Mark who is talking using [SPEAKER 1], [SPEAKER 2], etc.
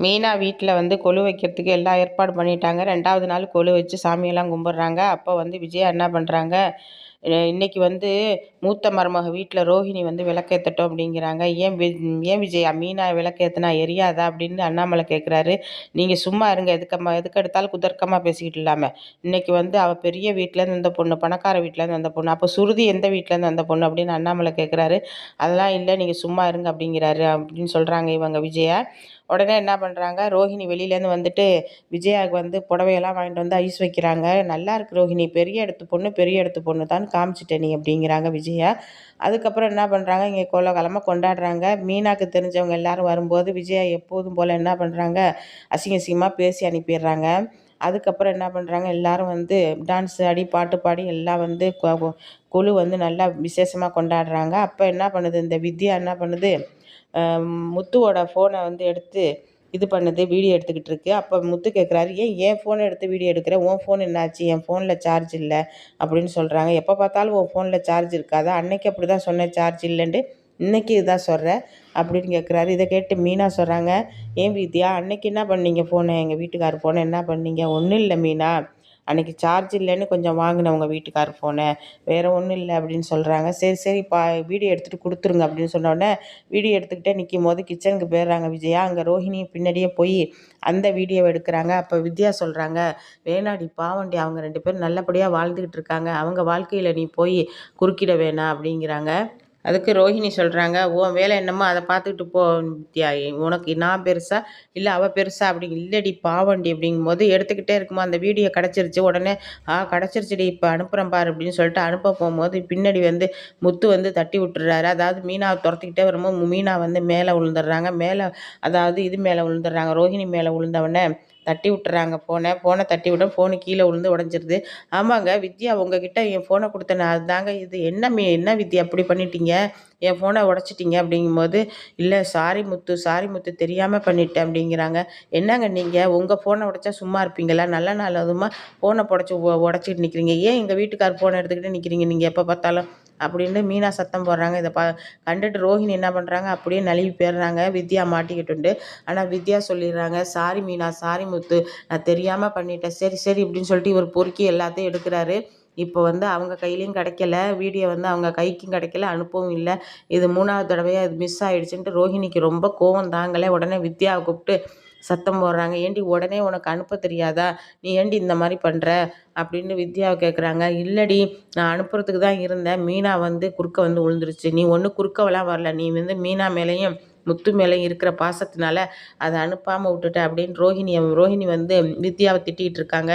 [SPEAKER 1] மீனா வீட்டில் வந்து கொலு வைக்கிறதுக்கு எல்லா ஏற்பாடு பண்ணிட்டாங்க. 2வது நாள் கொலு வச்சு சாமியெல்லாம் கும்பிட்றாங்க. அப்போ வந்து விஜயா என்ன பண்ணுறாங்க, இன்னைக்கு வந்து மூத்த மருமக வீட்டில் ரோஹிணி வந்து விளக்கேற்றட்டும் அப்படிங்கிறாங்க. ஏன் விஜயா மீனா விளக்கேற்றினா எரியாதா அப்படின்னு அண்ணாமலை கேட்குறாரு. நீங்கள் சும்மா இருங்க, எதுக்கு எடுத்தாலும் குதர்க்கமாக பேசிக்கிட்டு இல்லாமல். இன்னைக்கு வந்து அவள் பெரிய வீட்டிலேருந்து வந்த பொண்ணு, பணக்கார வீட்டிலேருந்து வந்த பொண்ணு. அப்போ சுருதி எந்த வீட்டிலேருந்து வந்த பொண்ணு அப்படின்னு அண்ணாமலை கேட்குறாரு. அதெல்லாம் இல்லை, நீங்கள் சும்மா இருங்க அப்படிங்கிறாரு அப்படின்னு சொல்கிறாங்க இவங்க விஜயா. உடனே என்ன பண்ணுறாங்க, ரோஹிணி வெளியிலேருந்து வந்துட்டு விஜயாவுக்கு வந்து புடவையெல்லாம் வாங்கிட்டு வந்து ஐஸ் வைக்கிறாங்க. நல்லா இருக்கு ரோஹிணி, பெரிய இடத்து பொண்ணு தான் காமிச்சிட்ட நீ அப்படிங்கிறாங்க விஜயா. அதுக்கப்புறம் என்ன பண்ணுறாங்க, இங்கே கோலாகலமாக கொண்டாடுறாங்க. மீனாக்கு தெரிஞ்சவங்க எல்லாரும் வரும்போது விஜயா எப்போதும் போல் என்ன பண்ணுறாங்க, அசிங்கமாக பேசி அனுப்பிடுறாங்க. அதுக்கப்புறம் என்ன பண்ணுறாங்க, எல்லாரும் வந்து டான்ஸ் ஆடி பாட்டு பாடி எல்லாம் வந்து கொலு வந்து நல்லா விசேஷமாக கொண்டாடுறாங்க. அப்போ என்ன பண்ணுது, இந்த வித்யா என்ன பண்ணுது, முத்துவோட ஃபோனை வந்து எடுத்து இது பண்ணுது, வீடியோ எடுத்துக்கிட்டு இருக்கு. அப்போ முத்து கேட்குறாரு, ஏன் என் ஃபோனை எடுத்து வீடியோ எடுக்கிற, உன் ஃபோன் என்னாச்சு, என் ஃபோனில் சார்ஜ் இல்லை அப்படின்னு சொல்கிறாங்க. எப்போ பார்த்தாலும் உன் ஃபோனில் சார்ஜ் இருக்காதா, அன்னைக்கு அப்படி தான் சொன்னேன் சார்ஜ் இல்லைன்ட்டு, இன்றைக்கி இதுதான் சொல்கிற அப்படின்னு கேட்குறாரு. இதை கேட்டு மீனா சொல்கிறாங்க, ஏன் வித்யா அன்னைக்கு என்ன பண்ணீங்க, ஃபோனை எங்கள் வீட்டுக்கார் ஃபோனை என்ன பண்ணீங்க, ஒன்றும் இல்லை மீனா, அன்றைக்கி சார்ஜ் இல்லைன்னு கொஞ்சம் வாங்கினேன் உங்கள் வீட்டுக்கார் ஃபோனை, வேறு ஒன்றும் இல்லை அப்படின்னு சொல்கிறாங்க. சரி வீடியோ எடுத்துகிட்டு கொடுத்துருங்க அப்படின்னு சொன்னோடனே வீடியோ எடுத்துக்கிட்டே நிற்கும் போது கிச்சனுக்கு போயிடுறாங்க விஜயா. அங்கே ரோஹிணி பின்னாடியே போய் அந்த வீடியோவை எடுக்கிறாங்க. அப்போ வித்யா சொல்கிறாங்க, வேணாடி பாவண்டி, அவங்க 2 பேரும் நல்லபடியாக வாழ்ந்துக்கிட்டு இருக்காங்க, அவங்க வாழ்க்கையில் நீ போய் குறுக்கிட வேணாம் அப்படிங்கிறாங்க. அதுக்கு ரோஹிணி சொல்கிறாங்க, உன் வேலை என்னமோ அதை பார்த்துக்கிட்டு போ வித்யா, உனக்கு நான் பெருசா இல்லை அவள் பெருசா அப்படி இல்லடி பாவண்டி அப்படிங்கும்போது எடுத்துக்கிட்டே இருக்கும்போது அந்த வீடியோ கிடச்சிருச்சு. உடனே கிடச்சிருச்சுடி, இப்போ அனுப்புகிறேன் பாரு அப்படின்னு சொல்லிட்டு அனுப்ப போகும்போது பின்னாடி வந்து முத்து வந்து தட்டி விட்டுறாரு. அதாவது மீனாவை துரத்திக்கிட்டே வரும்போது மீனா வந்து மேலே விழுந்துடுறாங்க. அதாவது இது மேலே விழுந்துடுறாங்க, ரோஹிணி மேலே விழுந்தவொடனே தட்டி விட்டுறாங்க. ஃபோனை தட்டி விட ஃபோனு கீழே விழுந்து உடஞ்சிருது. ஆமாங்க வித்யா, உங்ககிட்ட என் ஃபோனை கொடுத்தேன் அதுதாங்க இது, என்ன வித்யா அப்படி பண்ணிட்டீங்க, என் ஃபோனை உடச்சிட்டிங்க அப்படிங்கும்போது, இல்லை சாரி முத்து தெரியாமல் பண்ணிட்டேன் அப்படிங்கிறாங்க. என்னங்க நீங்கள் உங்கள் ஃபோனை உடைச்சா சும்மா இருப்பீங்களா, நல்ல நாள் அதுமா ஃபோனை உடச்சிட்டு நிற்கிறீங்க, ஏன் எங்கள் வீட்டுக்கார் ஃபோனை எடுத்துக்கிட்டு நிற்கிறீங்க நீங்கள் எப்போ பார்த்தாலும் அப்படின்னு மீனா சத்தம் போடுறாங்க. இதை கண்டுட்டு ரோஹிணி என்ன பண்ணுறாங்க, அப்படியே நழுவி போயிடுறாங்க வித்யா மாட்டிக்கிட்டுண்டு. ஆனால் வித்யா சொல்லிடுறாங்க, சாரி மீனா, சாரி முத்து, நான் தெரியாமல் பண்ணிட்டேன், சரி இப்படின்னு சொல்லிட்டு இவர் பொறுக்கி எல்லாத்தையும் எடுக்கிறாரு. இப்போ வந்து அவங்க கையிலையும் கிடைக்கல, வீடியோ வந்து அவங்க கைக்கும் கிடைக்கல, அனுப்பவும் இல்லை. இது 3வது தடவையாக இது மிஸ் ஆகிடுச்சுன்ட்டு ரோஹிணிக்கு ரொம்ப கோவம் தாங்கலை. உடனே வித்யாவை கூப்பிட்டு சத்தம் போடுறாங்க, ஏண்டி உடனே உனக்கு அனுப்ப தெரியாதா, நீ ஏண்டி இந்த மாதிரி பண்ணுற அப்படின்னு வித்யாவை கேட்குறாங்க. இல்லடி, நான் அனுப்புறதுக்கு தான் இருந்தேன், மீனா வந்து குறுக்க வந்து விழுந்துருச்சு, நீ ஒன்றும் குறுக்கவெல்லாம் வரல, நீ வந்து மீனா மேலேயும் முத்து மேலேயும் இருக்கிற பாசத்தினால அதை அனுப்பாமல் விட்டுட்ட அப்படின்னு ரோஹிணி வந்து வித்யாவை திட்டிகிட்டு இருக்காங்க.